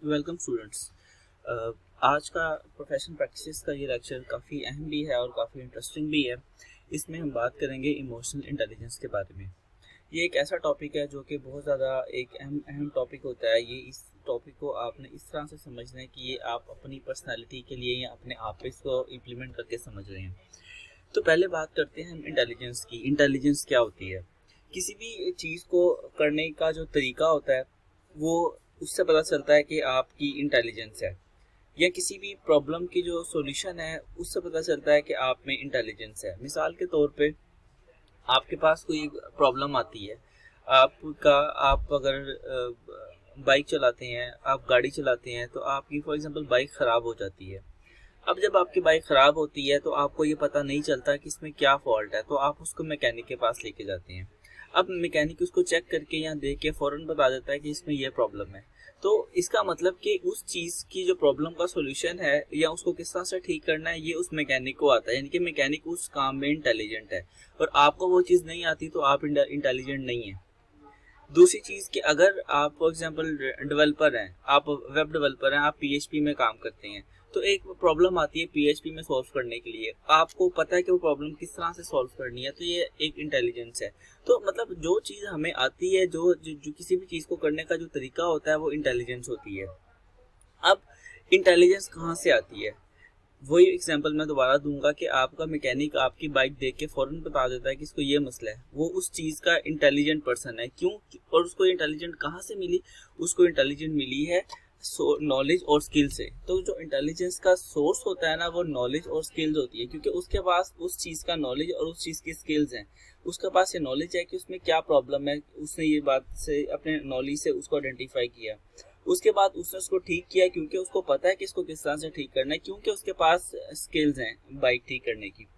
Welcome students. आज का professional practices का ये लेक्चर काफ़ी अहम भी है और काफ़ी इंटरेस्टिंग भी है। इसमें हम बात करेंगे इमोशनल इंटेलिजेंस के बारे में। ये एक ऐसा टॉपिक है जो कि बहुत ज़्यादा एक अहम अहम टॉपिक होता है। ये इस टॉपिक को आपने इस तरह से समझना है कि ये आप अपनी पर्सनैलिटी के लिए या अपने आप पे इसको इम्प्लीमेंट करके समझ रहे हैं। तो पहले बात करते हैं हम इंटेलिजेंस की। इंटेलिजेंस क्या होती है? किसी भी चीज़ को करने का जो तरीका होता है वो उससे पता चलता है कि आपकी इंटेलिजेंस है, या किसी भी प्रॉब्लम की जो सॉल्यूशन है उससे पता चलता है कि आप में इंटेलिजेंस है। मिसाल के तौर पे आपके पास कोई प्रॉब्लम आती है, आपका आप अगर बाइक चलाते हैं, आप गाड़ी चलाते हैं, तो आपकी फॉर एग्जांपल बाइक ख़राब हो जाती है। अब जब आपकी बाइक ख़राब होती है तो आपको ये पता नहीं चलता कि इसमें क्या फॉल्ट है, तो आप उसको मैकेनिक के पास लेके जाते हैं। अब मैकेनिक उसको चेक करके या देख के फ़ौरन बता देता है कि इसमें यह प्रॉब्लम है। तो इसका मतलब कि उस चीज़ की जो प्रॉब्लम का सॉल्यूशन है या उसको किस तरह से ठीक करना है, ये उस मैकेनिक को आता है। यानी कि मैकेनिक उस काम में इंटेलिजेंट है और आपको वो चीज़ नहीं आती, तो आप इंटेलिजेंट नहीं है। दूसरी चीज़ कि अगर आप फॉर एग्जांपल डेवलपर हैं, आप वेब डेवलपर हैं, आप पीएचपी में काम करते हैं, तो एक प्रॉब्लम आती है पीएचपी में सॉल्व करने के लिए, आपको पता है कि वो प्रॉब्लम किस तरह से सॉल्व करनी है, तो ये एक इंटेलिजेंस है। तो मतलब जो चीज़ हमें आती है, जो किसी भी चीज़ को करने का जो तरीका होता है, वो इंटेलिजेंस होती है। अब इंटेलिजेंस कहाँ से आती है? वही एग्जांपल मैं दोबारा दूंगा कि आपका मैकेनिक आपकी बाइक देख के फौरन बता देता है कि इसको ये मसला है। वो उस चीज़ का इंटेलिजेंट पर्सन है। क्यों? और उसको इंटेलिजेंट कहाँ से मिली? उसको इंटेलिजेंट मिली है नॉलेज और स्किल से। तो जो इंटेलिजेंस का सोर्स होता है ना, वो नॉलेज और स्किल्स होती है, क्योंकि उसके पास उस चीज़ का नॉलेज और उस चीज़ की स्किल्स हैं। उसके पास ये नॉलेज है कि उसमें क्या प्रॉब्लम है, उसने ये बात से अपने नॉलेज से उसको आइडेंटिफाई किया। उसके बाद उसने उसको ठीक किया, क्योंकि उसको पता है कि इसको किस तरह से ठीक करना है, क्योंकि उसके पास स्किल्स हैं बाइक ठीक करने की।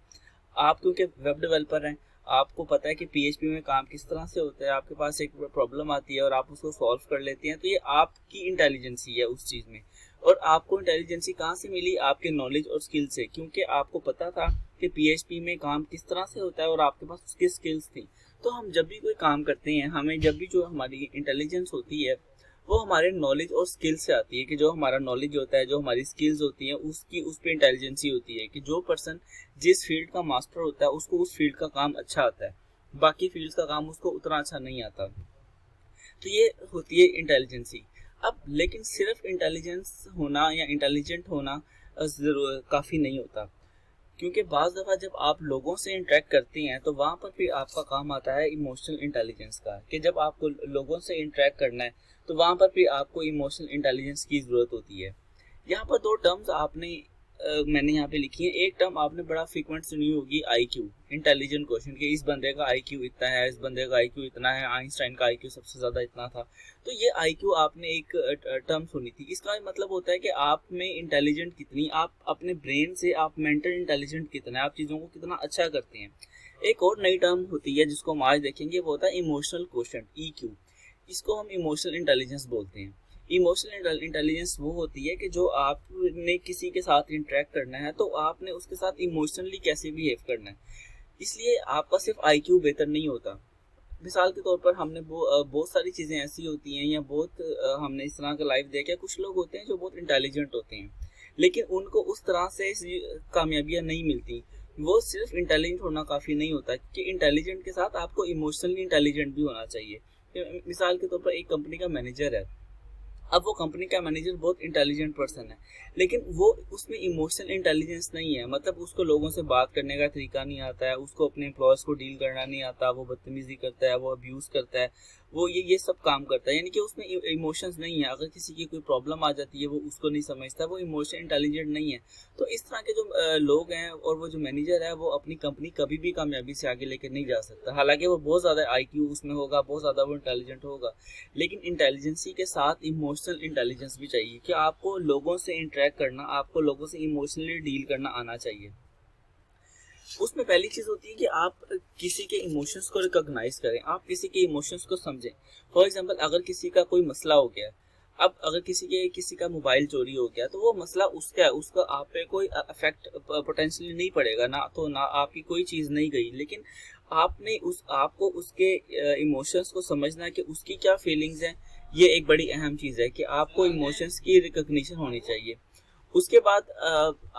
आप क्योंकि वेब डेवलपर हैं, आपको पता है कि पीएचपी में काम किस तरह से होता है। आपके पास एक प्रॉब्लम आती है और आप उसको सॉल्व कर लेते हैं, तो ये आपकी इंटेलिजेंसी है उस चीज़ में। और आपको इंटेलिजेंसी कहाँ से मिली? आपके नॉलेज और स्किल से, क्योंकि आपको पता था कि पीएचपी में काम किस तरह से होता है और आपके पास उसकी स्किल्स थी। तो हम जब भी कोई काम करते हैं, हमें जब भी जो हमारी इंटेलिजेंस होती है वो हमारे नॉलेज और स्किल से आती है। कि जो हमारा नॉलेज होता है, जो हमारी स्किल्स होती हैं, उसकी उस पर इंटेलिजेंसी होती है। कि जो पर्सन जिस फील्ड का मास्टर होता है उसको उस फील्ड का काम अच्छा आता है, बाकी फील्ड्स का काम उसको उतना अच्छा नहीं आता। तो ये होती है इंटेलिजेंसी। अब लेकिन सिर्फ इंटेलिजेंस होना या इंटेलिजेंट होना जरूर काफ़ी नहीं होता, क्योंकि बाज़ दफ़ा जब आप लोगों से इंटरेक्ट करती हैं तो वहाँ पर भी आपका काम आता है इमोशनल इंटेलिजेंस का। कि जब आपको लोगों से इंटरेक्ट करना है तो वहाँ पर भी आपको इमोशनल इंटेलिजेंस की ज़रूरत होती है। यहाँ पर दो टर्म्स आपने मैंने यहाँ पे लिखी है। एक टर्म आपने बड़ा फ्रीक्वेंट सुनी होगी, आईक्यू, इंटेलिजेंट क्वेश्चन, कि इस बंदे का आईक्यू इतना है, इस बंदे का आईक्यू इतना है, आइंस्टाइन का आईक्यू सबसे ज़्यादा इतना था। तो ये आईक्यू आपने एक टर्म सुनी थी। इसका मतलब होता है कि आप में इंटेलिजेंट कितनी, आप अपने ब्रेन से आप मेंटल इंटेलिजेंट कितना है, आप चीज़ों को कितना अच्छा करते हैं। एक और नई टर्म होती है जिसको हम आज देखेंगे, वो होता है इमोशनल क्वेश्चन, ईक्यू। इसको हम इमोशनल इंटेलिजेंस बोलते हैं। इमोशनल इंटेलिजेंस वो होती है कि जो आपने किसी के साथ इंटरेक्ट करना है तो आपने उसके साथ इमोशनली कैसे बिहेव करना है। इसलिए आपका सिर्फ आईक्यू बेहतर नहीं होता। मिसाल के तौर पर हमने बहुत सारी चीज़ें ऐसी होती हैं, या बहुत हमने इस तरह का लाइफ देखा, कुछ लोग होते हैं जो बहुत इंटेलिजेंट होते हैं लेकिन उनको उस तरह से कामयाबियाँ नहीं मिलती। वो सिर्फ इंटेलिजेंट होना काफ़ी नहीं होता, कि इंटेलिजेंट के साथ आपको इमोशनली इंटेलिजेंट भी होना चाहिए। मिसाल के तौर पर एक कंपनी का मैनेजर है। अब वो कंपनी का मैनेजर बहुत इंटेलिजेंट पर्सन है, लेकिन वो उसमें इमोशनल इंटेलिजेंस नहीं है। मतलब उसको लोगों से बात करने का तरीका नहीं आता है, उसको अपने एम्प्लॉयज़ को डील करना नहीं आता, वो बदतमीजी करता है, वो अब्यूज़ करता है, वो ये सब काम करता है। यानी कि उसमें इमोशंस नहीं है। अगर किसी की कोई प्रॉब्लम आ जाती है वो उसको नहीं समझता, वो इमोशन इंटेलिजेंट नहीं है। तो इस तरह के जो लोग हैं और वो जो मैनेजर है, वो अपनी कंपनी कभी भी कामयाबी से आगे लेकर नहीं जा सकता। हालांकि वो बहुत ज़्यादा आईक्यू उसमें होगा, बहुत ज़्यादा वो इंटेलिजेंट होगा, लेकिन इंटेलिजेंसी के साथ इमोशनल इंटेलिजेंस भी चाहिए। कि आपको लोगों से इंटरेक्ट करना, आपको लोगों से इमोशनली डील करना आना चाहिए। उसमें पहली चीज़ होती है कि आप किसी के इमोशंस को रिकॉग्नाइज करें, आप किसी के इमोशंस को समझें। फॉर एग्जांपल, अगर किसी का कोई मसला हो गया, अब अगर किसी का मोबाइल चोरी हो गया, तो वो मसला उसका है, उसका आप पे कोई अफेक्ट पोटेंशियली नहीं पड़ेगा, ना तो ना आपकी कोई चीज़ नहीं गई, लेकिन आपको उसके इमोशंस को समझना है कि उसकी क्या फीलिंग्स हैं, ये एक बड़ी अहम चीज़ है कि आपको इमोशंस की रिकग्निशन होनी चाहिए। उसके बाद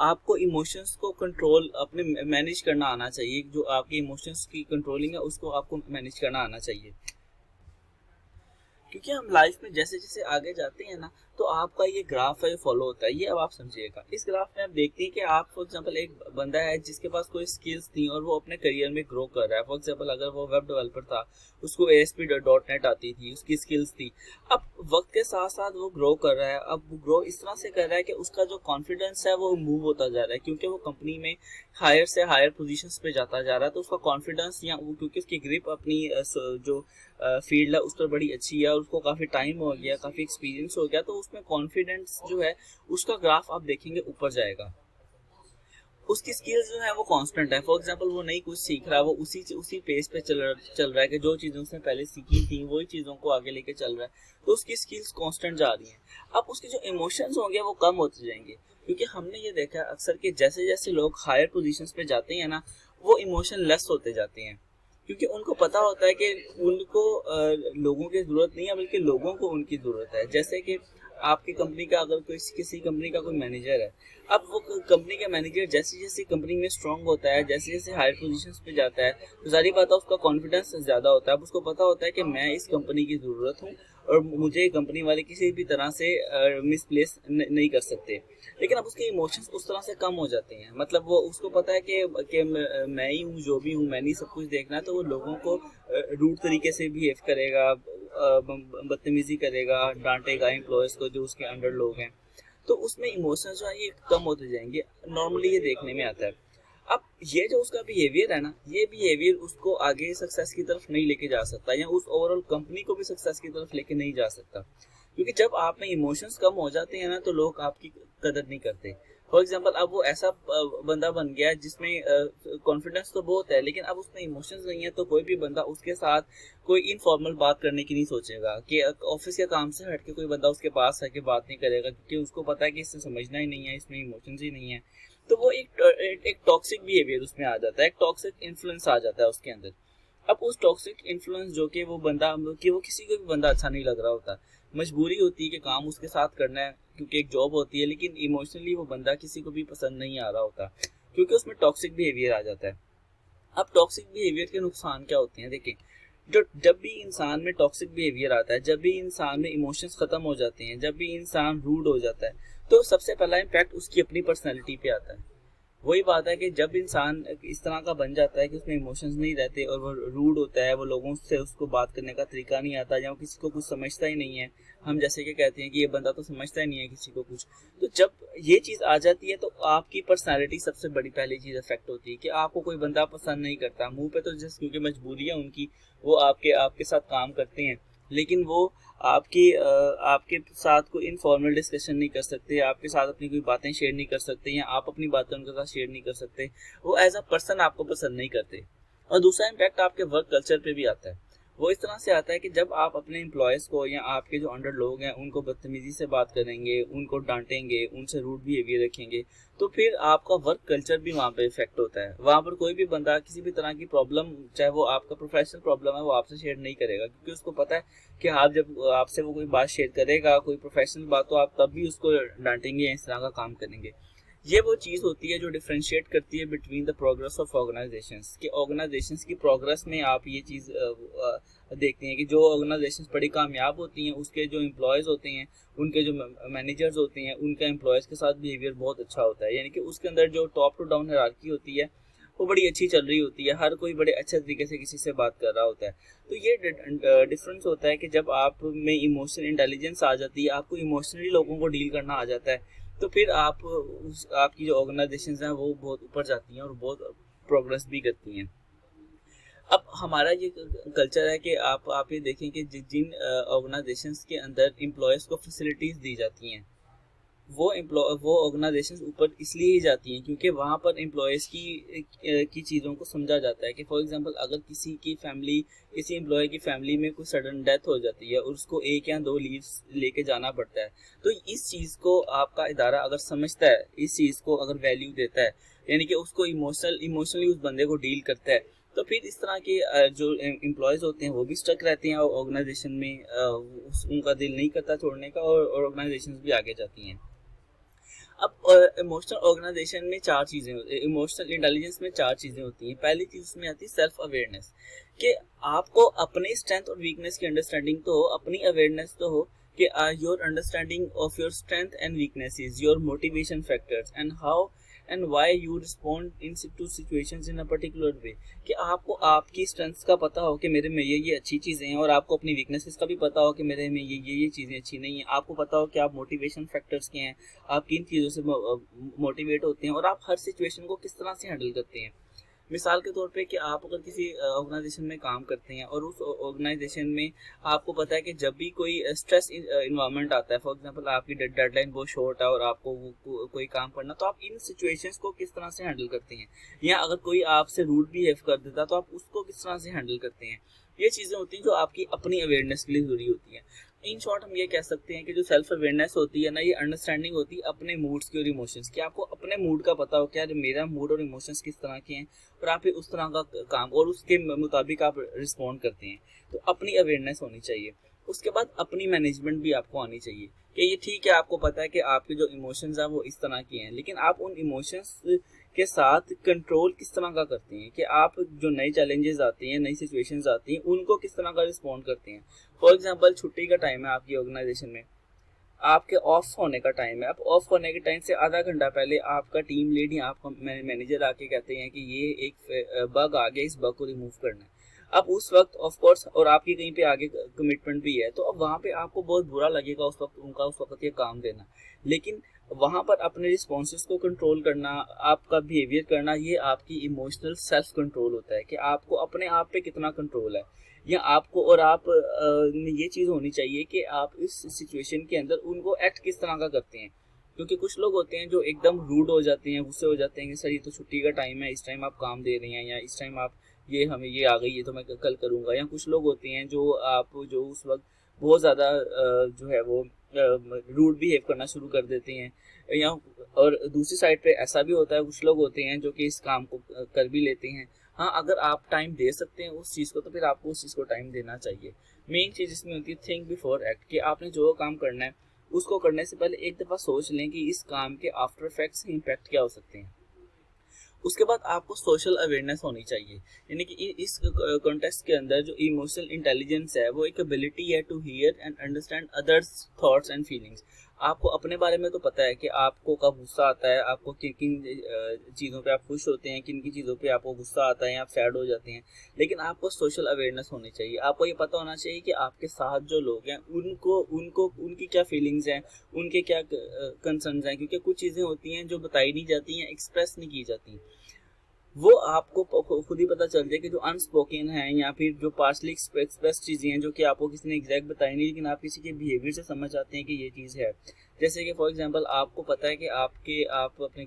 आपको इमोशंस को कंट्रोल अपने मैनेज करना आना चाहिए। जो आपके इमोशंस की कंट्रोलिंग है उसको आपको मैनेज करना आना चाहिए, क्योंकि हम लाइफ में जैसे जैसे आगे जाते हैं ना, तो आपका ये ग्राफ है ये फॉलो होता है। ये अब आप समझिएगा, इस ग्राफ में आप देखते हैं कि आप फॉर एग्जांपल एक बंदा है जिसके पास कोई स्किल्स थी और वो अपने करियर में ग्रो कर रहा है। फॉर एग्जांपल अगर वो वेब डेवलपर था, उसको ASP.NET आती थी, उसकी स्किल्स थी। अब वक्त के साथ साथ वो ग्रो कर रहा है। अब वो ग्रो इस तरह से कर रहा है कि उसका जो कॉन्फिडेंस है वो मूव होता जा रहा है, क्योंकि वो कंपनी में हायर से हायर पोजीशंस पे जाता जा रहा है। तो उसका कॉन्फिडेंस या वो क्योंकि उसकी ग्रिप अपनी जो फील्ड है उस पर बड़ी अच्छी है, उसको काफ़ी टाइम हो गया, काफ़ी एक्सपीरियंस हो गया, तो उसमें कॉन्फिडेंस जो है उसका ग्राफ आप देखेंगे ऊपर जाएगा। उसकी स्किल्स जो है वो कांस्टेंट है। फॉर एग्जांपल वो नई कुछ सीख रहा है, वो उसी पेस पे चल रहा है कि जो चीज़ें उसने पहले सीखी थी वही चीज़ों को आगे लेके चल रहा है, तो उसकी स्किल्स कांस्टेंट जा रही हैं। अब उसके जो इमोशंस होंगे वो कम होते जाएंगे, क्योंकि हमने ये देखा है अक्सर कि जैसे जैसे लोग हायर पोजीशंस पे जाते हैं ना, वो इमोशन लेस होते जाते हैं, क्योंकि उनको पता होता है कि उनको लोगों की ज़रूरत नहीं है, बल्कि लोगों को उनकी ज़रूरत है। जैसे कि आपकी कंपनी का अगर कोई किसी कंपनी का कोई मैनेजर है, अब वो कंपनी का मैनेजर जैसे जैसे कंपनी में स्ट्रांग होता है, जैसे जैसे हायर पोजीशंस पे जाता है, तो सारी बात है उसका कॉन्फिडेंस ज़्यादा होता है। अब उसको पता होता है कि मैं इस कंपनी की ज़रूरत हूँ और मुझे कंपनी वाले किसी भी तरह से मिसप्लेस नहीं कर सकते। लेकिन अब उसके इमोशंस उस तरह से कम हो जाते हैं, मतलब वो उसको पता है कि मैं ही हूँ, जो भी हूँ, मैंने ही सब कुछ देखना है। तो वो लोगों को रूड तरीके से बिहेव करेगा, बदतमीजी करेगा, डांटेगा एम्प्लॉयज़ को जो उसके अंडर लोग हैं। तो उसमें इमोशंस जो है ये कम होते जाएंगे, नॉर्मली ये देखने में आता है। अब ये जो उसका बिहेवियर है ना, ये बिहेवियर उसको आगे सक्सेस की तरफ नहीं लेके जा सकता, या उस ओवरऑल कंपनी को भी सक्सेस की तरफ लेके नहीं जा सकता, क्योंकि जब आप में इमोशंस कम हो जाते हैं ना, तो लोग आपकी कदर नहीं करते। फॉर एग्जाम्पल अब वो ऐसा बंदा बन गया है जिसमें कॉन्फिडेंस तो बहुत है, लेकिन अब उसमें इमोशंस नहीं है, तो कोई भी बंदा उसके साथ कोई इनफॉर्मल बात करने की नहीं सोचेगा, कि ऑफिस के काम से हट के कोई बंदा उसके पास आके बात नहीं करेगा, क्योंकि उसको पता है कि इससे समझना ही नहीं है, इसमें इमोशंस ही नहीं है। तो वो एक टॉक्सिक बिहेवियर उसमें आ जाता है, एक टॉक्सिक इन्फ्लुएंस आ जाता है उसके अंदर। अब उस टॉक्सिक इन्फ्लुएंस जो कि वो बंदा कि वो किसी को भी बंदा अच्छा नहीं लग रहा होता, मजबूरी होती है कि काम उसके साथ करना है क्योंकि एक जॉब होती है, लेकिन इमोशनली वो बंदा किसी को भी पसंद नहीं आ रहा होता, क्योंकि उसमें टॉक्सिक बिहेवियर आ जाता है। अब टॉक्सिक बिहेवियर के नुकसान क्या होते हैं, देखें, जो जब भी इंसान में टॉक्सिक बिहेवियर आता है, जब भी इंसान में इमोशंस खत्म हो जाते हैं, जब भी इंसान रूड हो जाता है, तो सबसे पहला इम्पैक्ट उसकी अपनी पर्सनैलिटी पे आता है। वही बात है कि जब इंसान इस तरह का बन जाता है कि उसमें इमोशंस नहीं रहते और वो रूड होता है, वो लोगों से उसको बात करने का तरीका नहीं आता, या वो किसी को कुछ समझता ही नहीं है। हम जैसे कि कहते हैं कि ये बंदा तो समझता ही नहीं है किसी को कुछ। तो जब ये चीज़ आ जाती है तो आपकी पर्सनालिटी सबसे बड़ी पहली चीज़ अफेक्ट होती है, कि आपको कोई बंदा पसंद नहीं करता। मुंह पे तो जस्ट क्योंकि मजबूरी है उनकी, वो आपके साथ काम करते हैं, लेकिन वो आपके साथ कोई इनफॉर्मल डिस्कशन नहीं कर सकते, आपके साथ अपनी कोई बातें शेयर नहीं कर सकते, या आप अपनी बातें उनके साथ शेयर नहीं कर सकते। वो एज अ पर्सन आपको पसंद नहीं करते। और दूसरा इम्पैक्ट आपके वर्क कल्चर पे भी आता है। वो इस तरह से आता है कि जब आप अपने एम्प्लॉयज़ को या आपके जो अंडर लोग हैं उनको बदतमीजी से बात करेंगे, उनको डांटेंगे, उनसे रूड बिहेवियर रखेंगे, तो फिर आपका वर्क कल्चर भी वहाँ पे इफेक्ट होता है। वहाँ पर कोई भी बंदा किसी भी तरह की प्रॉब्लम, चाहे वो आपका प्रोफेशनल प्रॉब्लम है, वो आपसे शेयर नहीं करेगा, क्योंकि उसको पता है कि आप जब आपसे वो कोई बात शेयर करेगा, कोई प्रोफेशनल बात, तो आप तब भी उसको डांटेंगे या इस तरह का काम करेंगे। ये वो चीज़ होती है जो डिफरेंशिएट करती है between the progress of organisations, कि ऑर्गेनाइजेशंस की प्रोग्रेस में आप ये चीज़ देखते हैं कि जो ऑर्गेनाइजेशंस बड़ी कामयाब होती हैं, उसके जो एम्प्लॉयज़ होते हैं, उनके जो मैनेजर्स होते हैं, उनका एम्प्लॉयज़ के साथ बिहेवियर बहुत अच्छा होता है। यानी कि उसके अंदर जो टॉप टू डाउन हायरार्की होती है वो बड़ी अच्छी चल रही होती है, हर कोई बड़े अच्छे तरीके से किसी से बात कर रहा होता है। तो ये डिफरेंस होता है कि जब आप में इमोशनल इंटेलिजेंस आ जाती है, आपको इमोशनली लोगों को डील करना आ जाता है, तो फिर आपकी जो ऑर्गेनाइजेशन हैं वो बहुत ऊपर जाती हैं और बहुत प्रोग्रेस भी करती हैं। अब हमारा ये कल्चर है कि आप ये देखें कि जिन ऑर्गेनाइजेशंस के अंदर एम्प्लॉयज़ को फैसिलिटीज़ दी जाती हैं, वो ऑर्गेनाइजेशंस ऊपर इसलिए ही जाती हैं क्योंकि वहाँ पर एम्प्लॉयज़ की चीज़ों को समझा जाता है। कि फॉर एग्जांपल अगर किसी एम्प्लॉय की फैमिली में कोई सडन डेथ हो जाती है और उसको 1 या 2 लीव्स लेके जाना पड़ता है, तो इस चीज़ को आपका इदारा अगर समझता है, इस चीज़ को अगर वैल्यू देता है, यानी कि उसको इमोशनली उस बंदे को डील करता है, तो फिर इस तरह के जो एम्प्लॉयज़ होते हैं वो भी स्टक रहते हैं ऑर्गेनाइजेशन में, उनका दिल नहीं करता छोड़ने का, और ऑर्गेनाइजेशन भी आगे जाती हैं। अब इमोशनल ऑर्गेनाइजेशन में चार चीज़ें, इमोशनल इंटेलिजेंस में चार चीज़ें होती हैं। पहली चीज़ उसमें आती है सेल्फ अवेयरनेस, कि आपको अपने स्ट्रेंथ और वीकनेस की अंडरस्टैंडिंग तो हो, अपनी अवेयरनेस तो हो कि your understanding of your strength and weaknesses, your motivation factors and how and why you respond in to situations in a particular way, कि आपको आपकी स्ट्रेंथ्स का पता हो कि मेरे में ये अच्छी चीज़ें हैं, और आपको अपनी वीकनेसेस का भी पता हो कि मेरे में ये चीज़ें अच्छी नहीं हैं। आपको पता हो कि आप मोटिवेशन फैक्टर्स क्या हैं, आप किन चीज़ों से मोटिवेट होते हैं, और आप हर सिचुएशन को किस तरह से हैंडल करते हैं। मिसाल के तौर पे कि आप अगर किसी ऑर्गेनाइजेशन में काम करते हैं, और उस ऑर्गेनाइजेशन में आपको पता है कि जब भी कोई स्ट्रेस इन्वायरमेंट आता है, फॉर एग्जांपल आपकी डेडलाइन बहुत शॉर्ट है और आपको कोई काम करना, तो आप इन सिचुएशंस को किस तरह से हैंडल करते हैं, या अगर कोई आपसे रूड बिहेव कर देता तो आप उसको किस तरह से हैंडल करते हैं। ये चीज़ें होती हैं जो आपकी अपनी अवेयरनेस के लिए ज़रूरी होती हैं। इन शॉर्ट हम ये कह सकते हैं कि जो सेल्फ अवेयरनेस होती है ना, ये अंडरस्टैंडिंग होती है अपने मूड्स की और इमोशंस की। आपको अपने मूड का पता हो क्या मेरा मूड और इमोशंस किस तरह के हैं, और आप उस तरह का काम और उसके मुताबिक आप रिस्पॉन्ड करते हैं। तो अपनी अवेयरनेस होनी चाहिए। उसके बाद अपनी मैनेजमेंट भी आपको आनी चाहिए कि ये ठीक है, आपको पता है कि आपके जो इमोशंस हैं वो इस तरह के हैं, लेकिन आप उन इमोशंस के साथ कंट्रोल किस तरह का करते हैं, कि आप जो नए चैलेंजेस आते हैं, नई सिचुएशंस आती हैं, उनको किस तरह का रिस्पॉन्ड करते हैं। फॉर एग्जांपल छुट्टी का टाइम है आपकी ऑर्गेनाइजेशन में, आपके ऑफ होने का टाइम है। अब ऑफ होने के टाइम से आधा घंटा पहले आपका टीम लीड या आपका मैनेजर आके कहते हैं कि ये एक बग आ गया, इस बग को रिमूव करना है। अब उस वक्त ऑफ कोर्स, और आपकी कहीं पे आगे कमिटमेंट भी है, तो अब वहाँ पे आपको बहुत बुरा लगेगा उस वक्त उनका उस वक्त ये काम देना, लेकिन वहाँ पर अपने रिस्पॉन्सेस को कंट्रोल करना, आपका बिहेवियर करना, ये आपकी इमोशनल सेल्फ कंट्रोल होता है कि आपको अपने आप पे कितना कंट्रोल है, या आपको और आप ये चीज़ होनी चाहिए कि आप इस सिचुएशन के अंदर उनको एक्ट किस तरह का करते हैं। क्योंकि कुछ लोग होते हैं जो एकदम रूड हो जाते हैं, गुस्से हो जाते हैं कि सर ये तो छुट्टी का टाइम है, इस टाइम आप काम दे रहे हैं, या इस टाइम आप ये हमें ये आ गई है तो मैं कल करूँगा। या कुछ लोग होते हैं जो उस वक्त बहुत ज़्यादा जो है वो रूड बिहेव करना शुरू कर देते हैं। या और दूसरी साइड पे ऐसा भी होता है, कुछ लोग होते हैं जो कि इस काम को कर भी लेते हैं। हाँ, अगर आप टाइम दे सकते हैं उस चीज़ को, तो फिर आपको उस चीज़ को टाइम देना चाहिए। मेन चीज़ इसमें होती है थिंक बिफोर एक्ट, कि आपने जो काम करना है उसको करने से पहले एक दफ़ा सोच लें कि इस काम के आफ्टर इफेक्ट्स इम्पैक्ट क्या हो सकते हैं। उसके बाद आपको सोशल अवेयरनेस होनी चाहिए, यानी कि इस कॉन्टेक्स्ट के अंदर जो इमोशनल इंटेलिजेंस है वो एक एबिलिटी है to hear and understand others thoughts and feelings. आपको अपने बारे में तो पता है कि आपको कब गुस्सा आता है, आपको किन किन चीज़ों पे आप खुश होते हैं, किन किन चीज़ों पे आपको गुस्सा आता है या आप सैड हो जाते हैं, लेकिन आपको सोशल अवेयरनेस होनी चाहिए। आपको ये पता होना चाहिए कि आपके साथ जो लोग हैं उनको उनको उनकी क्या फीलिंग्स हैं, उनके क्या कंसर्न्स हैं, क्योंकि कुछ चीज़ें होती हैं जो बताई नहीं जाती हैं, एक्सप्रेस नहीं की जाती, वो आपको खुद ही पता चल जाए कि जो अनस्पोकन है या फिर जो पार्शली एक्सप्रेस चीज़ें हैं जो कि आपको किसी ने एग्जैक्ट बताई नहीं, लेकिन आप किसी के बिहेवियर से समझ आते हैं कि ये चीज़ है। जैसे कि फॉर एग्जांपल आपको पता है कि आप अपने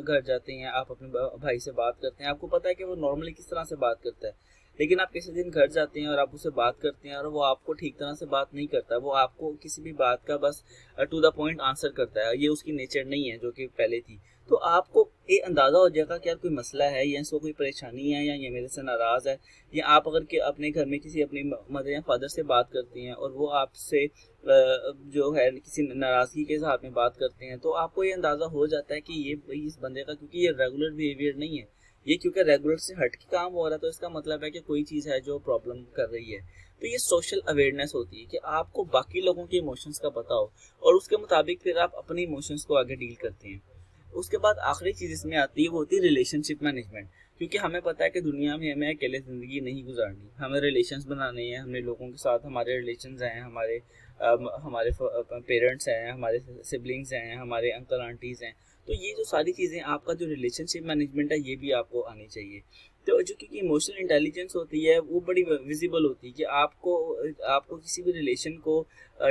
घर जाते हैं, आप अपने भाई से बात करते हैं, आपको पता है कि वो नॉर्मली किस तरह से बात करता है, लेकिन आप किसी दिन घर जाते हैं और आप उससे बात करते हैं और वो आपको ठीक तरह से बात नहीं करता, वो आपको किसी भी बात का बस टू द पॉइंट आंसर करता है, ये उसकी नेचर नहीं है जो कि पहले थी। तो आपको ये अंदाज़ा हो जाएगा कि यार कोई मसला है, या इसको कोई परेशानी है, या ये मेरे से नाराज़ है। या आप अगर के अपने घर में किसी अपनी मदर या फादर से बात करती हैं और वो आपसे जो है किसी नाराज़गी के साथ में बात करते हैं, तो आपको ये अंदाज़ा हो जाता है कि ये भाई इस बंदे का, क्योंकि ये रेगुलर बिहेवियर नहीं है, ये क्योंकि रेगुलर से हट के काम हो रहा है, तो इसका मतलब है कि कोई चीज़ है जो प्रॉब्लम कर रही है। तो ये सोशल अवेयरनेस होती है कि आपको बाकी लोगों के इमोशंस का पता हो और उसके मुताबिक फिर आप अपने इमोशंस को आगे डील करते हैं। उसके बाद आखिरी चीज़ इसमें आती है, वो होती है रिलेशनशिप मैनेजमेंट। क्योंकि हमें पता है कि दुनिया में हमें अकेले ज़िंदगी नहीं गुजारनी, हमें रिलेशंस बनाने हैं, हमने लोगों के साथ हमारे रिलेशंस हैं, हमारे पेरेंट्स हैं, हमारे सिबलिंग्स हैं, हमारे अंकल आंटीज़ हैं। तो ये जो सारी चीज़ें, आपका जो रिलेशनशिप मैनेजमेंट है ये भी आपको आनी चाहिए। तो जो क्योंकि इमोशनल इंटेलिजेंस होती है वो बड़ी विजिबल होती है कि आपको आपको किसी भी रिलेशन को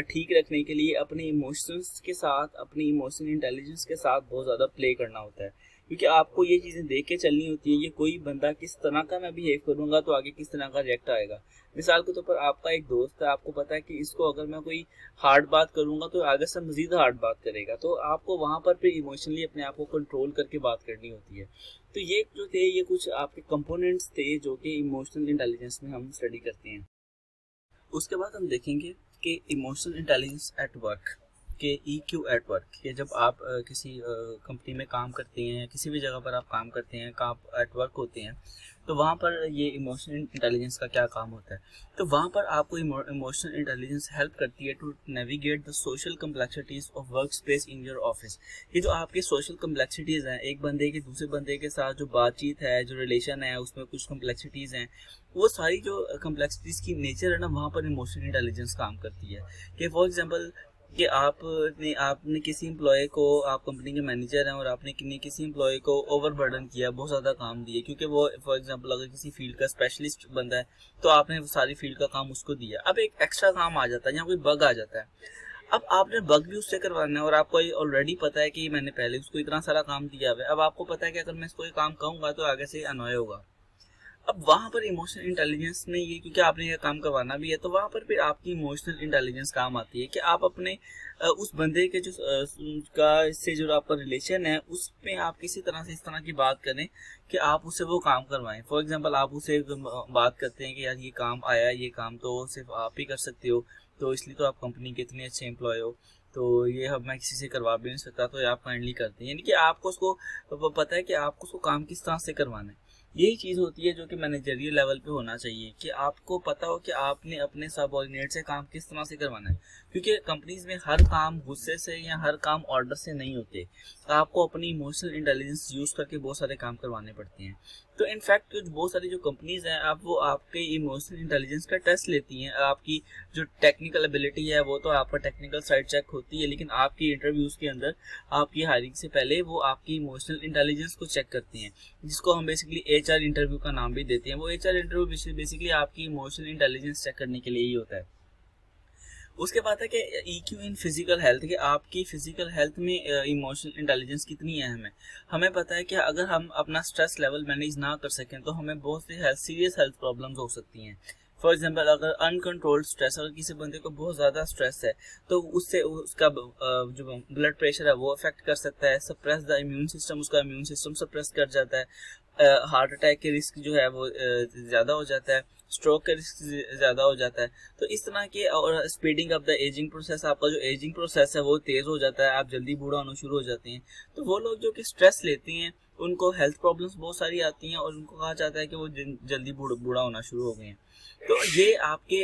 ठीक रखने के लिए अपने इमोशंस के साथ, अपनी इमोशनल इंटेलिजेंस के साथ बहुत ज़्यादा प्ले करना होता है। क्योंकि आपको ये चीज़ें देख के चलनी होती है, ये कोई बंदा किस तरह का मैं बिहेव करूँगा तो आगे किस तरह का रिएक्ट आएगा। मिसाल के तौर पर आपका एक दोस्त है, आपको पता है कि इसको अगर मैं कोई हार्ड बात करूँगा तो आगे से मज़ीद हार्ड बात करेगा, तो आपको वहाँ पर फिर इमोशनली अपने आप को कंट्रोल करके बात करनी होती है। तो ये जो थे, ये कुछ आपके कंपोनेंट्स थे जो कि इमोशनल इंटेलिजेंस में हम स्टडी करते हैं। उसके बाद हम देखेंगे कि इमोशनल इंटेलिजेंस एट वर्क, के EQ एट वर्क, कि जब आप किसी कंपनी में काम करते हैं या किसी भी जगह पर आप काम करते हैं, आप एट वर्क होते हैं, तो वहाँ पर ये इमोशनल इंटेलिजेंस का क्या काम होता है। तो वहाँ पर आपको इमोशनल इंटेलिजेंस हेल्प करती है to navigate the social complexities of work space in your office. ये जो आपके सोशल कम्प्लेक्सिटीज़ हैं, एक बंदे के दूसरे बंदे के साथ जो बातचीत है, जो रिलेशन है, उसमें कुछ कम्प्लेक्सिटीज़ हैं, वो सारी जो कम्प्लेक्सिटीज़ की नेचर है ना, वहाँ पर इमोशनल इंटेलिजेंस काम करती है। कि फॉर एग्जांपल कि आपने किसी एम्प्लॉय को, आप कंपनी के मैनेजर हैं और आपने किसी एम्प्लॉय को ओवरबर्डन किया, बहुत ज़्यादा काम दिए, क्योंकि वो फॉर एग्जांपल अगर किसी फील्ड का स्पेशलिस्ट बंदा है तो आपने वो सारी फील्ड का काम उसको दिया। अब एक एक्स्ट्रा काम आ जाता है, यहाँ कोई बग आ जाता है, अब आपने बग भी उससे करवाना है और आपको ऑलरेडी पता है कि मैंने पहले उसको इतना सारा काम दिया हुआ है। अब आपको पता है कि अगर मैं इसको ये काम कहूँगा तो आगे से अनॉय होगा। अब वहाँ पर इमोशनल इंटेलिजेंस में ये, क्योंकि आपने ये काम करवाना भी है, तो वहाँ पर फिर आपकी इमोशनल इंटेलिजेंस काम आती है कि आप अपने उस बंदे के जो का इससे जो आपका रिलेशन है, उसमें आप किसी तरह से इस तरह की बात करें कि आप उससे वो काम करवाएं। फॉर एग्जांपल आप उससे बात करते हैं कि यार ये काम आया, ये काम तो सिर्फ आप ही कर सकते हो, तो इसलिए तो आप कंपनी के इतने अच्छे एम्प्लॉय हो, तो ये अब मैं किसी से करवा भी नहीं सकता, तो ये आप काइंडली करते हैं। यानी कि आपको उसको पता है कि आपको उसको काम किस तरह से करवाना है। यही चीज़ होती है जो कि मैनेजरियल लेवल पे होना चाहिए, कि आपको पता हो कि आपने अपने सबऑर्डिनेट से काम किस तरह से करवाना है, क्योंकि कंपनीज में हर काम गुस्से से या हर काम ऑर्डर से नहीं होते, तो आपको अपनी इमोशनल इंटेलिजेंस यूज़ करके बहुत सारे काम करवाने पड़ते हैं। तो इनफैक्ट बहुत सारी जो कंपनीज हैं, आप वो आपके इमोशनल इंटेलिजेंस का टेस्ट लेती हैं। आपकी जो टेक्निकल एबिलिटी है वो तो आपका टेक्निकल साइड चेक होती है, लेकिन आपकी इंटरव्यूज़ के अंदर आपकी हायरिंग से पहले वो आपकी इमोशनल इंटेलिजेंस को चेक करती हैं, जिसको हम बेसिकली HR इंटरव्यू का नाम भी देते हैं। वो HR इंटरव्यू बेसिकली आपकी इमोशनल इंटेलिजेंस चेक करने के लिए ही होता है। उसके बाद है कि EQ इन फिजिकल हेल्थ, कि आपकी फिजिकल हेल्थ में इमोशनल इंटेलिजेंस कितनी अहम है। हमें पता है कि अगर हम अपना स्ट्रेस लेवल मैनेज ना कर सकें तो हमें बहुत सी सीरियस हेल्थ प्रॉब्लम्स हो सकती हैं। फॉर एग्जांपल अगर अनकंट्रोल्ड स्ट्रेस, अगर किसी बंदे को बहुत ज़्यादा स्ट्रेस है तो उससे उसका जो ब्लड प्रेशर है वो अफेक्ट कर सकता है। सप्रेस द इम्यून सिस्टम, उसका इम्यून सिस्टम सप्रेस कर जाता है। हार्ट अटैक के रिस्क जो है वो ज़्यादा हो जाता है, स्ट्रोक का रिस्क ज़्यादा हो जाता है। तो इस तरह के, और speeding up the ageing process, आपका जो एजिंग प्रोसेस है वो तेज़ हो जाता है, आप जल्दी बूढ़ा होना शुरू हो जाते हैं। तो वो लोग जो कि स्ट्रेस लेते हैं उनको हेल्थ प्रॉब्लम्स बहुत सारी आती हैं और उनको कहा जाता है कि वो जल्दी बूढ़ा होना शुरू हो गए हैं। तो ये आपके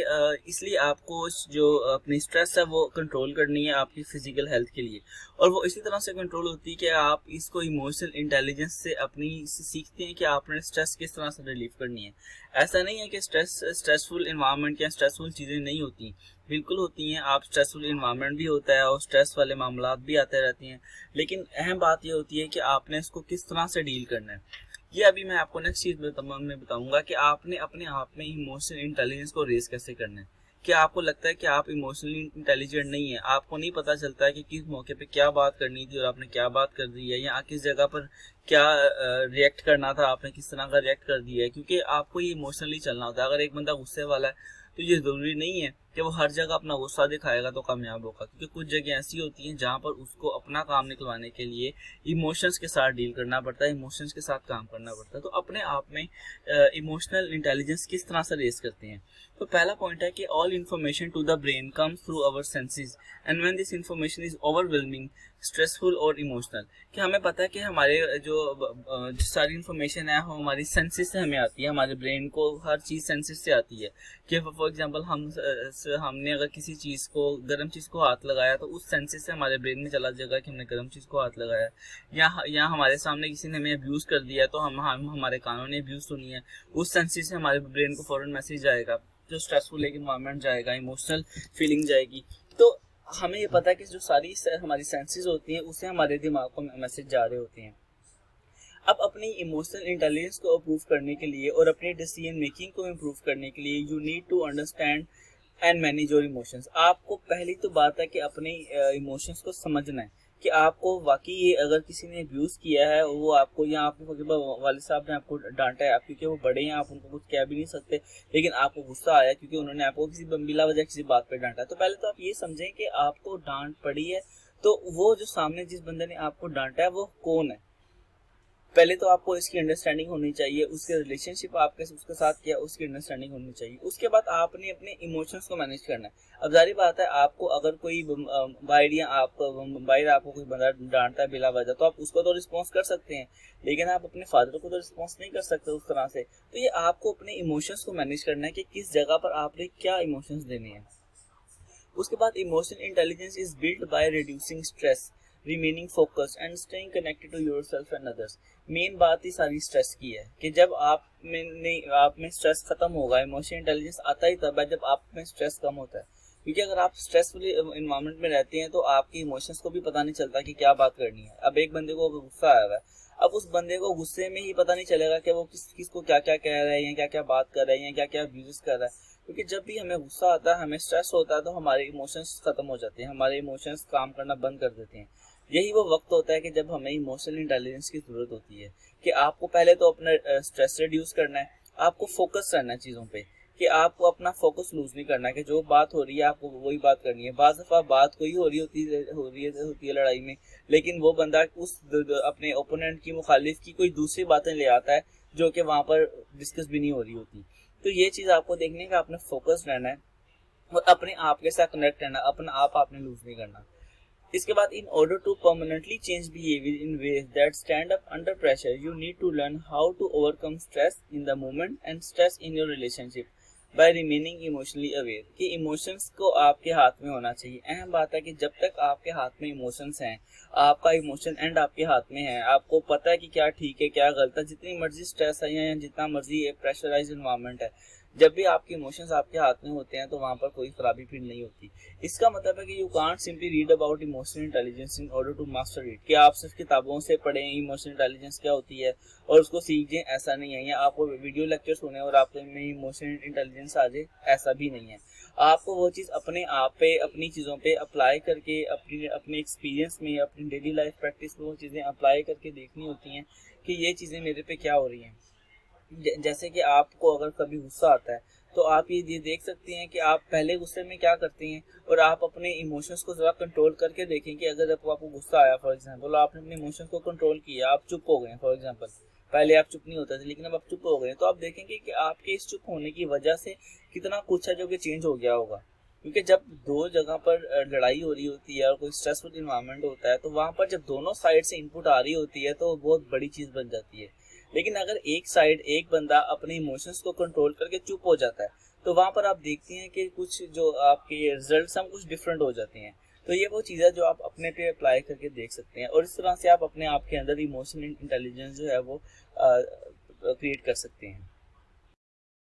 इसलिए आपको जो अपनी स्ट्रेस है वो कंट्रोल करनी है आपकी फिजिकल हेल्थ के लिए, और वो इसी तरह से कंट्रोल होती है कि आप इसको इमोशनल इंटेलिजेंस से अपनी सीखते हैं कि आपने स्ट्रेस किस तरह से रिलीव करनी है। ऐसा नहीं है कि स्ट्रेसफुल इन्वायरमेंट या स्ट्रेसफुल चीज़ें नहीं होती, बिल्कुल होती हैं। आप स्ट्रेसफुल इन्वायरमेंट भी होता है और स्ट्रेस वाले मामला भी आते रहते हैं, लेकिन अहम बात ये होती है कि आपने इसको किस तरह से डील करना है। ये अभी मैं आपको नेक्स्ट चीज़ में बताऊंगा कि आपने अपने आप में इमोशनल इंटेलिजेंस को रेस कैसे करना है। क्या आपको लगता है कि आप इमोशनली इंटेलिजेंट नहीं है, आपको नहीं पता चलता है कि किस मौके पे क्या बात करनी थी और आपने क्या बात कर दी है, या किस जगह पर क्या रिएक्ट करना था आपने किस तरह का रिएक्ट कर दिया है, क्योंकि आपको ये इमोशनली चलना होता है। अगर एक बंदा गुस्से वाला है तो ये ज़रूरी नहीं है कि वो हर जगह अपना गुस्सा दिखाएगा तो कामयाब होगा, क्योंकि कुछ जगह ऐसी होती हैं जहाँ पर उसको अपना काम निकलवाने के लिए इमोशंस के साथ डील करना पड़ता है, इमोशंस के साथ काम करना पड़ता है। तो अपने आप में इमोशनल इंटेलिजेंस किस तरह से रेस करते हैं। तो पहला पॉइंट है कि all information to the brain comes through our senses and when this information is overwhelming, stressful और इमोशनल, कि हमें पता है कि हमारे जो सारी इन्फॉर्मेशन है वो हमारी सेंसेस से हमें आती है, हमारे ब्रेन को हर चीज़ सेंसेस से आती है। कि फॉर एग्जांपल हमने अगर किसी चीज़ को, गर्म चीज़ को हाथ लगाया तो उस सेंसेस से हमारे ब्रेन में चला जाएगा कि हमने गर्म चीज़ को हाथ लगाया, या हमारे सामने किसी ने हमें अब्यूज़ कर दिया तो हमारे कानों ने अब्यूज़ सुनी है, उस सेंसेस से हमारे ब्रेन को फ़ौरन मैसेज आएगा, जो स्ट्रेसफुल एक इन्वायरमेंट जाएगा, इमोशनल फीलिंग जाएगी। तो हमें ये पता है कि जो सारी हमारी सेंसेस होती हैं उससे हमारे दिमाग को मैसेज जा रहे होते हैं। अब अपनी इमोशनल इंटेलिजेंस को अप्रूव करने के लिए और अपनी डिसीजन मेकिंग को इम्प्रूव करने के लिए you need to understand and manage your emotions. आपको पहली तो बात है कि अपने इमोशंस को समझना है कि आपको वाकई ये अगर किसी ने अब्यूज़ किया है, वो आपको या आपके वालिद साहब ने आपको डांटा है, आप क्योंकि वो बड़े हैं, आप उनको कुछ कह भी नहीं सकते, लेकिन आपको गुस्सा आया क्योंकि उन्होंने आपको किसी बिला वजह किसी बात पे डांटा। तो पहले तो आप ये समझें कि आपको डांट पड़ी है, तो वो जो सामने जिस बंदे ने आपको डांटा है वो कौन है। पहले तो आपको इसकी अंडरस्टैंडिंग होनी चाहिए, उसके रिलेशनशिप आपके उसके साथ क्या उसकी अंडरस्टैंडिंग होनी चाहिए। उसके बाद आपने अपने इमोशंस को मैनेज करना है। अब जारी बात है, आपको अगर कोई बाहर या आपको कोई बंदा डांटता है बिला वजह, तो आप उसको तो रिस्पॉन्स कर सकते हैं, लेकिन आप अपने फादर को तो रिस्पॉन्स नहीं कर सकते उस तरह से। तो ये आपको अपने इमोशंस को मैनेज करना है कि किस जगह पर आपने क्या इमोशंस देने हैं। उसके बाद emotional intelligence is build by reducing stress, remaining focused and staying connected to yourself and others. Main बात ही सारी स्ट्रेस की है कि जब आप में स्ट्रेस खत्म होगा, इमोशनल इंटेलिजेंस आता ही तब है जब आप में स्ट्रेस कम होता है। क्योंकि अगर आप स्ट्रेसफुल इन्वायरमेंट में रहते हैं तो आपके इमोशंस को भी पता नहीं चलता कि क्या बात करनी है। अब एक बंदे को गुस्सा आया हुआ है, अब उस बंदे को गुस्से में ही पता नहीं चलेगा कि वो किसको क्या क्या कह रहा है या क्या क्या बात कर रहा है या क्या क्या अब्यूज कर रहा है। क्योंकि जब भी हमें गुस्सा आता है, हमें स्ट्रेस होता है, तो हमारे इमोशंस खत्म हो जाते हैं, हमारे इमोशंस काम करना बंद कर देते हैं। यही वो वक्त होता है कि जब हमें इमोशनल इंटेलिजेंस की जरूरत होती है कि आपको पहले तो अपना स्ट्रेस रिड्यूस करना है, आपको फोकस करना है चीज़ों पे, कि आपको अपना फोकस लूज नहीं करना है कि जो बात हो रही है आपको वही बात करनी है। बाज़ दफ़ा बात कोई होती है लड़ाई में, लेकिन वो बंदा उस अपने ओपोनेंट की मुखालिफ की कोई दूसरी बातें ले आता है जो कि वहाँ पर डिस्कस भी नहीं हो रही होती। तो ये चीज़ आपको देखने का आपने फोकस रहना है और अपने आप के साथ कनेक्ट रहना, अपना आप आपने लूज नहीं करना। इसके बाद in order to permanently change behaviour in ways that stand up under pressure, you need to learn how to overcome stress in the moment and stress in your relationship by remaining emotionally aware. कि emotions को आपके हाथ में होना चाहिए। अहम बात है कि जब तक आपके हाथ में इमोशंस हैं, आपका इमोशन एंड आपके हाथ में है, आपको पता है कि क्या ठीक है क्या गलत है, जितनी मर्जी स्ट्रेस है या जितना मर्जी प्रेशराइज इन्वायरमेंट है, जब भी आपके इमोशंस आपके हाथ में होते हैं तो वहाँ पर कोई खराबी फील नहीं होती। इसका मतलब है कि you can't simply read about emotional intelligence in order to master it, कि आप सिर्फ किताबों से पढ़ें इमोशनल इंटेलिजेंस क्या होती है और उसको सीख जाएं, ऐसा नहीं है। या आपको वीडियो लेक्चर सुने और आप में इमोशनल इंटेलिजेंस आ जाए, ऐसा भी नहीं है। आपको वो चीज़ अपने आप पे, अपनी चीज़ों पे अप्लाई करके, अपने एक्सपीरियंस में, अपनी डेली लाइफ प्रैक्टिस में वो चीज़ें अप्लाई करके देखनी होती हैं कि ये चीज़ें मेरे पे क्या हो रही हैं। जैसे कि आपको अगर कभी गुस्सा आता है तो आप ये देख सकते हैं कि आप पहले गुस्से में क्या करते हैं और आप अपने इमोशंस को ज़रा कंट्रोल करके देखें कि अगर आपको गुस्सा आया फॉर एग्जांपल, आपने अपने इमोशंस को कंट्रोल किया, आप चुप हो गए फॉर एग्जांपल, पहले आप चुप नहीं होते थे लेकिन अब आप चुप हो गए, तो आप देखेंगे कि आपके इस चुप होने की वजह से कितना कुछ है जो कि चेंज हो गया होगा। क्योंकि जब दो जगह पर लड़ाई हो रही होती है और कोई स्ट्रेसफुल इन्वायरमेंट होता है तो वहाँ पर जब दोनों साइड से इनपुट आ रही होती है तो बहुत बड़ी चीज़ बन जाती है। लेकिन अगर एक बंदा अपने इमोशंस को कंट्रोल करके चुप हो जाता है तो वहाँ पर आप देखते हैं कि कुछ जो आपके रिजल्ट्स हैं कुछ डिफरेंट हो जाते हैं। तो ये वो चीज़ है जो आप अपने पे अप्लाई करके देख सकते हैं और इस तरह से आप अपने आप के अंदर इमोशनल इंटेलिजेंस जो है वो क्रिएट कर सकते हैं।